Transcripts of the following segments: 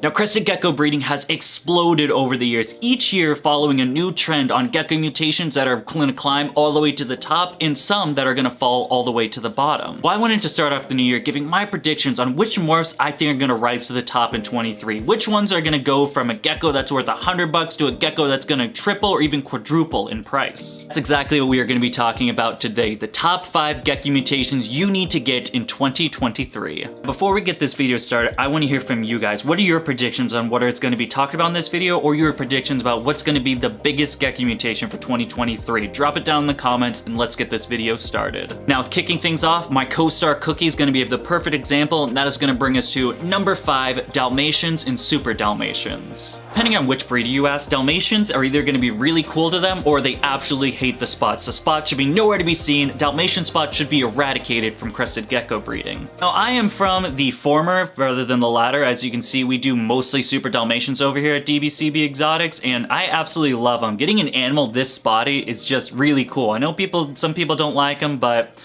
Now, crested gecko breeding has exploded over the years, each year following a new trend on gecko mutations that are going to climb all the way to the top and some that are going to fall all the way to the bottom. Well, I wanted to start off the new year giving my predictions on which morphs I think are going to rise to the top in 23. Which ones are going to go from a gecko that's worth $100 to a gecko that's going to triple or even quadruple in price. That's exactly what we are going to be talking about today, the top 5 gecko mutations you need to get in 2023. Before we get this video started, I want to hear from you guys. What are your predictions on what is going to be talked about in this video, or your predictions about what's going to be the biggest gecko mutation for 2023? Drop it down in the comments and let's get this video started. Now, kicking things off, my co-star Cookie is going to be the perfect example, and that is going to bring us to number 5, Dalmatians and Super Dalmatians. Depending on which breed you ask, Dalmatians are either going to be really cool to them or they absolutely hate the spots. The spots should be nowhere to be seen. Dalmatian spots should be eradicated from crested gecko breeding. Now, I am from the former rather than the latter. As you can see, we do mostly Super Dalmatians over here at DBCB Exotics, and I absolutely love them. Getting an animal this spotty is just really cool. I know some people don't like them, but,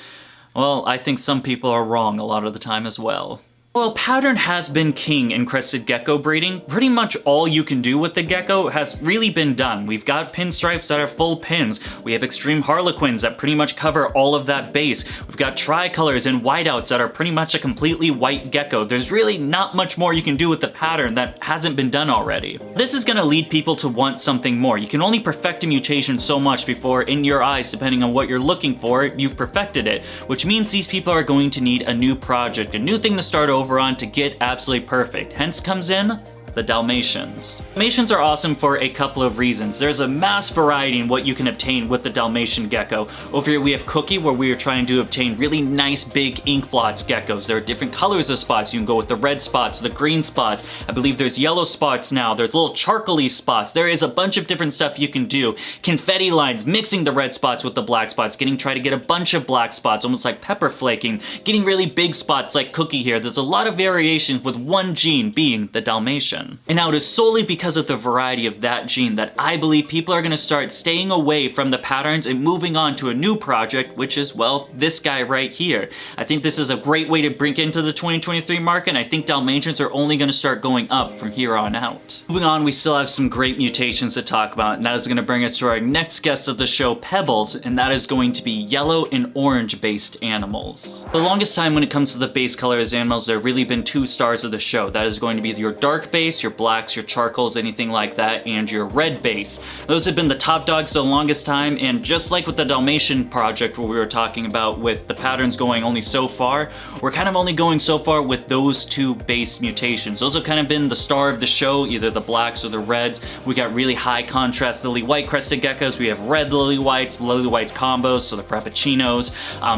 well, I think some people are wrong a lot of the time as well. Well, pattern has been king in crested gecko breeding. Pretty much all you can do with the gecko has really been done. We've got pinstripes that are full pins. We have extreme harlequins that pretty much cover all of that base. We've got tricolors and whiteouts that are pretty much a completely white gecko. There's really not much more you can do with the pattern that hasn't been done already. This is gonna lead people to want something more. You can only perfect a mutation so much before, in your eyes, depending on what you're looking for, you've perfected it, which means these people are going to need a new project, a new thing to start over on to get absolutely perfect. Hence comes in the Dalmatians. Dalmatians are awesome for a couple of reasons. There's a mass variety in what you can obtain with the Dalmatian gecko. Over here we have Cookie, where we are trying to obtain really nice big ink blots geckos. There are different colors of spots. You can go with the red spots, the green spots. I believe there's yellow spots now. There's little charcoaly spots. There is a bunch of different stuff you can do. Confetti lines, mixing the red spots with the black spots, try to get a bunch of black spots, almost like pepper flaking, getting really big spots like Cookie here. There's a lot of variations with one gene being the Dalmatian. And now it is solely because of the variety of that gene that I believe people are going to start staying away from the patterns and moving on to a new project, which is, well, this guy right here. I think this is a great way to break into the 2023 market, and I think Dalmatians are only going to start going up from here on out. Moving on, we still have some great mutations to talk about, and that is going to bring us to our next guest of the show, Pebbles, and that is going to be yellow and orange based animals. The longest time when it comes to the base colors animals, there have really been 2 stars of the show. That is going to be your dark base, your blacks, your charcoals, anything like that, and your red base. Those have been the top dogs the longest time, and just like with the Dalmatian project where we were talking about with the patterns going only so far, we're kind of only going so far with those 2 base mutations. Those have kind of been the star of the show, either the blacks or the reds. We got really high contrast lily white crested geckos. We have red lily whites combos, so the frappuccinos,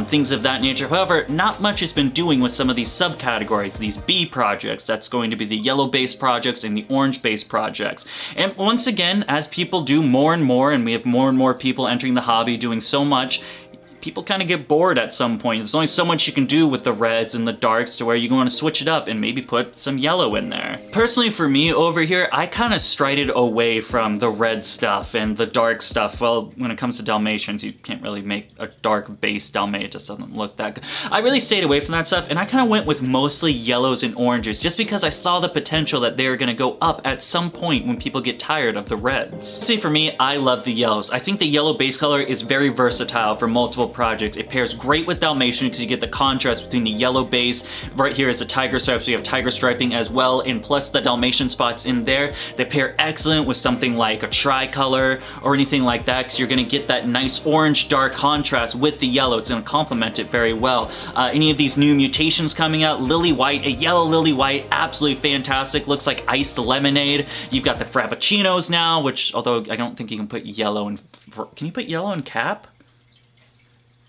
things of that nature. However, not much has been doing with some of these subcategories, these B projects. That's going to be the yellow base projects and the orange-based projects. And once again, as people do more and more, and we have more and more people entering the hobby doing so much, people kind of get bored at some point. There's only so much you can do with the reds and the darks to where you want to switch it up and maybe put some yellow in there. Personally, for me over here, I kind of strided away from the red stuff and the dark stuff. Well, when it comes to Dalmatians, you can't really make a dark base Dalmatian. It just doesn't look that good. I really stayed away from that stuff, and I kind of went with mostly yellows and oranges just because I saw the potential that they're going to go up at some point when people get tired of the reds. See, for me, I love the yellows. I think the yellow base color is very versatile for multiple projects. It pairs great with Dalmatian because you get the contrast between the yellow base. Right here is the tiger stripes. We have tiger striping as well, and plus the Dalmatian spots in there. They pair excellent with something like a tricolor or anything like that, because you're going to get that nice orange dark contrast with the yellow. It's going to complement it very well. Any of these new mutations coming out, lily white, a yellow lily white, absolutely fantastic. Looks like iced lemonade. You've got the frappuccinos now, which, although I don't think you can put yellow in, can you put yellow in cap?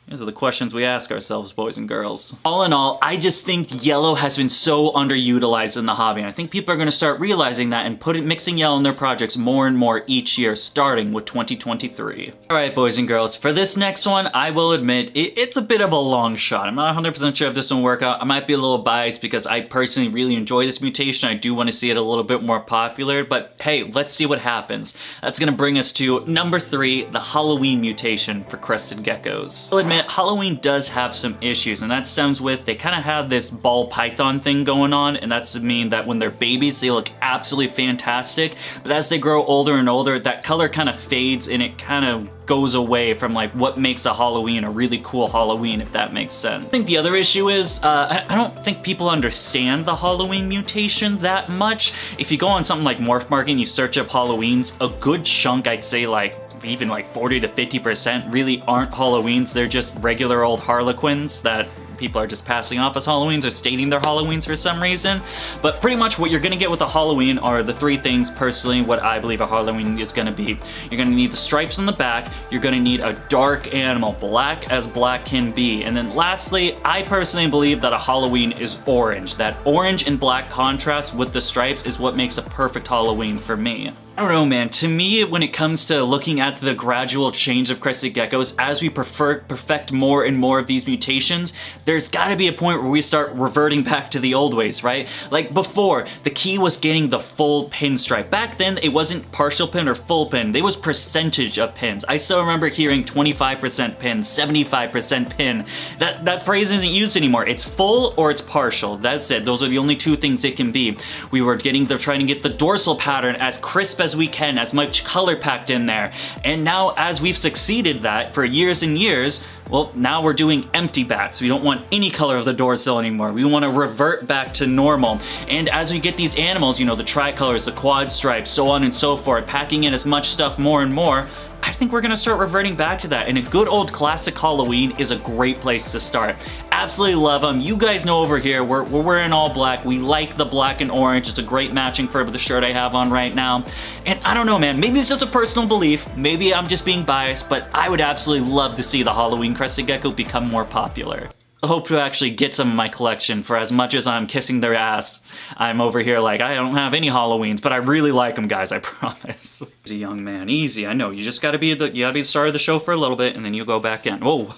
These are the questions we ask ourselves, boys and girls. All in all, I just think yellow has been so underutilized in the hobby, and I think people are going to start realizing that and mixing yellow in their projects more and more each year, starting with 2023. Alright, boys and girls, for this next one, I will admit, it's a bit of a long shot. I'm not 100% sure if this one will work out. I might be a little biased because I personally really enjoy this mutation. I do want to see it a little bit more popular, but hey, let's see what happens. That's going to bring us to number 3, the Halloween mutation for crested geckos. I'll admit, admit, Halloween does have some issues, and that stems with they kind of have this ball python thing going on, and that's to mean that when they're babies, they look absolutely fantastic, but as they grow older and older, that color kind of fades and it kind of goes away from like what makes a Halloween a really cool Halloween, if that makes sense. I think the other issue is I don't think people understand the Halloween mutation that much. If you go on something like Morph Market and you search up Halloweens, a good chunk, I'd say like even like 40 to 50% really aren't Halloweens. They're just regular old Harlequins that people are just passing off as Halloweens or stating they're Halloweens for some reason. But pretty much what you're gonna get with a Halloween are the three things, personally, what I believe a Halloween is gonna be. You're gonna need the stripes on the back, you're gonna need a dark animal, black as black can be, and then lastly, I personally believe that a Halloween is orange. That orange and black contrast with the stripes is what makes a perfect Halloween for me. I don't know, man. To me, when it comes to looking at the gradual change of crested geckos, as we perfect more and more of these mutations, there's gotta be a point where we start reverting back to the old ways, right? Like before, the key was getting the full pinstripe. Back then, it wasn't partial pin or full pin. There was percentage of pins. I still remember hearing 25% pin, 75% pin. That phrase isn't used anymore. It's full or it's partial. That's it. Those are the only two things it can be. We were trying to get the dorsal pattern as crisp as we can, as much color packed in there. And now, as we've succeeded that for years and years, well, now we're doing empty bats. We don't want any color of the dorsal anymore. We want to revert back to normal. And as we get these animals, you know, the tricolors, the quad stripes, so on and so forth, packing in as much stuff more and more, I think we're gonna start reverting back to that, and a good old classic Halloween is a great place to start. Absolutely love them. You guys know over here, we're wearing all black. We like the black and orange. It's a great matching for the shirt I have on right now. And I don't know, man, maybe it's just a personal belief. Maybe I'm just being biased, but I would absolutely love to see the Halloween Crested Gecko become more popular. I hope to actually get some of my collection. For as much as I'm kissing their ass, I'm over here like, I don't have any Halloweens, but I really like them, guys, I promise. Easy, young man, easy. I know, you just gotta be the star of the show for a little bit, and then you go back in. Whoa.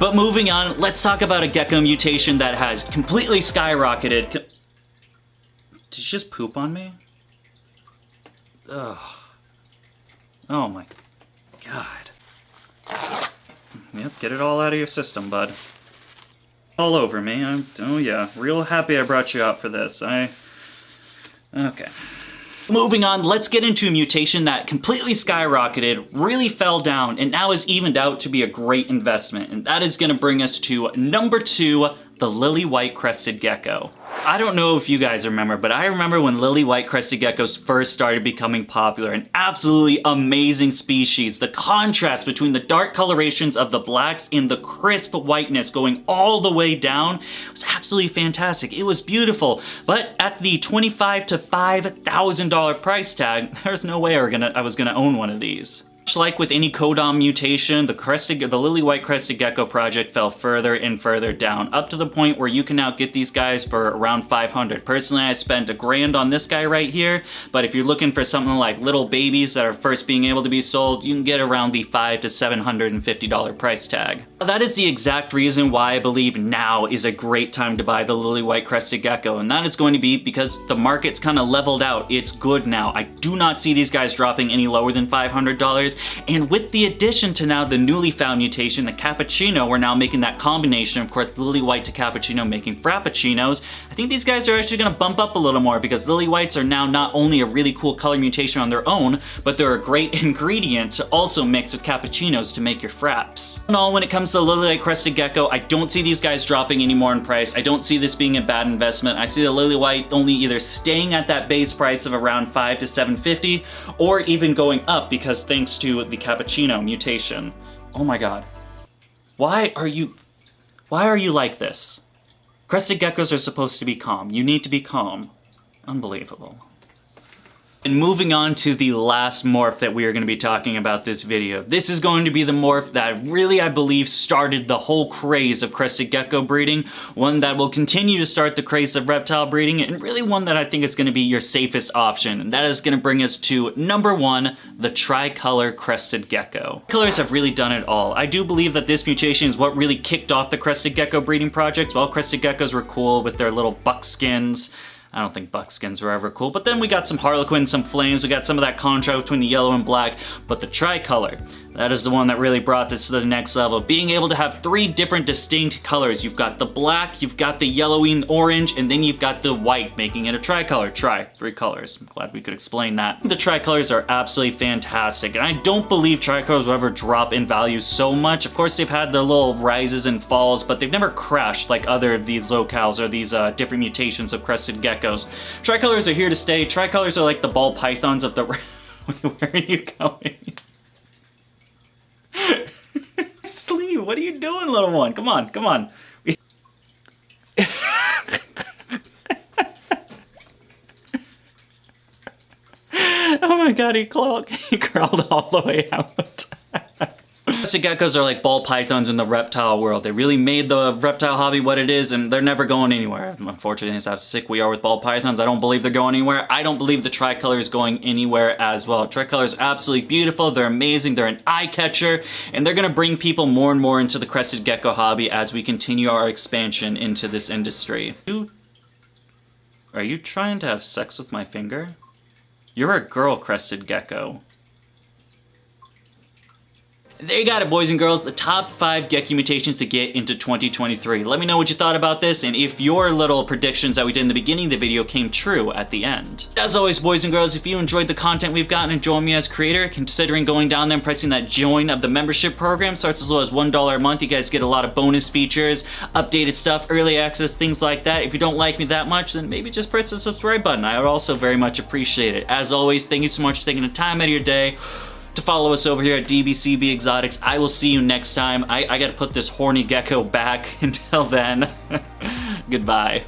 But moving on, let's talk about a gecko mutation that has completely skyrocketed. Did you just poop on me? Ugh. Oh my God. Yep, get it all out of your system, bud. All over me. Oh yeah, real happy I brought you out for this. Okay. Moving on, let's get into a mutation that completely skyrocketed, really fell down, and now is evened out to be a great investment. And that is gonna bring us to number 2, the lily white crested gecko. I don't know if you guys remember, but I remember when lily white crested geckos first started becoming popular. An absolutely amazing species. The contrast between the dark colorations of the blacks and the crisp whiteness going all the way down was absolutely fantastic. It was beautiful, but at the $25,000 to $5,000 price tag, there's no way I was gonna own one of these. Much like with any codon mutation, the lily white crested gecko project fell further and further down, up to the point where you can now get these guys for around $500. Personally, I spent $1,000 on this guy right here, but if you're looking for something like little babies that are first being able to be sold, you can get around the $500 to $750 price tag. That is the exact reason why I believe now is a great time to buy the lily white crested gecko, and that is going to be because the market's kind of leveled out. It's good now. I do not see these guys dropping any lower than $500. And with the addition to now the newly found mutation, the cappuccino, we're now making that combination, of course, lily white to cappuccino making frappuccinos. I think these guys are actually gonna bump up a little more because lily whites are now not only a really cool color mutation on their own, but they're a great ingredient to also mix with cappuccinos to make your fraps. In all, when it comes to the lily white crested gecko, I don't see these guys dropping any more in price. I don't see this being a bad investment. I see the lily white only either staying at that base price of around $500 to $750, or even going up because thanks to the cappuccino mutation. Oh my God. Why are you like this? Crested geckos are supposed to be calm. You need to be calm. Unbelievable. And moving on to the last morph that we are going to be talking about this video. This is going to be the morph that really, I believe, started the whole craze of crested gecko breeding, one that will continue to start the craze of reptile breeding, and really one that I think is going to be your safest option. And that is going to bring us to number 1, the Tricolor Crested Gecko. Colors have really done it all. I do believe that this mutation is what really kicked off the crested gecko breeding project. While crested geckos were cool with their little buckskins, I don't think buckskins were ever cool. But then we got some harlequins, some flames, we got some of that contrast between the yellow and black, but the tricolor, that is the one that really brought this to the next level. Being able to have 3 different distinct colors. You've got the black, you've got the yellowy and orange, and then you've got the white, making it a tricolor. 3 colors. I'm glad we could explain that. The tricolors are absolutely fantastic, and I don't believe tricolors will ever drop in value so much. Of course, they've had their little rises and falls, but they've never crashed like other of these locales or these different mutations of crested geckos. Tricolors are here to stay. Tricolors are like the ball pythons of the... Where are you going? Sleep, what are you doing, little one? Come on, come on. Oh my god, he crawled all the way out. Crested geckos are like ball pythons in the reptile world. They really made the reptile hobby what it is, and they're never going anywhere. Unfortunately, that's how sick we are with ball pythons. I don't believe they're going anywhere. I don't believe the tricolor is going anywhere as well. Tricolor is absolutely beautiful. They're amazing. They're an eye catcher, and they're gonna bring people more and more into the crested gecko hobby as we continue our expansion into this industry. Are you trying to have sex with my finger? You're a girl, crested gecko. There you got it, boys and girls, the top 5 Gecko mutations to get into 2023. Let me know what you thought about this and if your little predictions that we did in the beginning of the video came true at the end. As always, boys and girls, if you enjoyed the content we've gotten and join me as creator, considering going down there and pressing that join of the membership program. Starts as low as $1 a month. You guys get a lot of bonus features, updated stuff, early access, things like that. If you don't like me that much, then maybe just press the subscribe button. I would also very much appreciate it. As always, thank you so much for taking the time out of your day to follow us over here at DBCB Exotics. I will see you next time. I gotta put this horny gecko back. Until then, goodbye.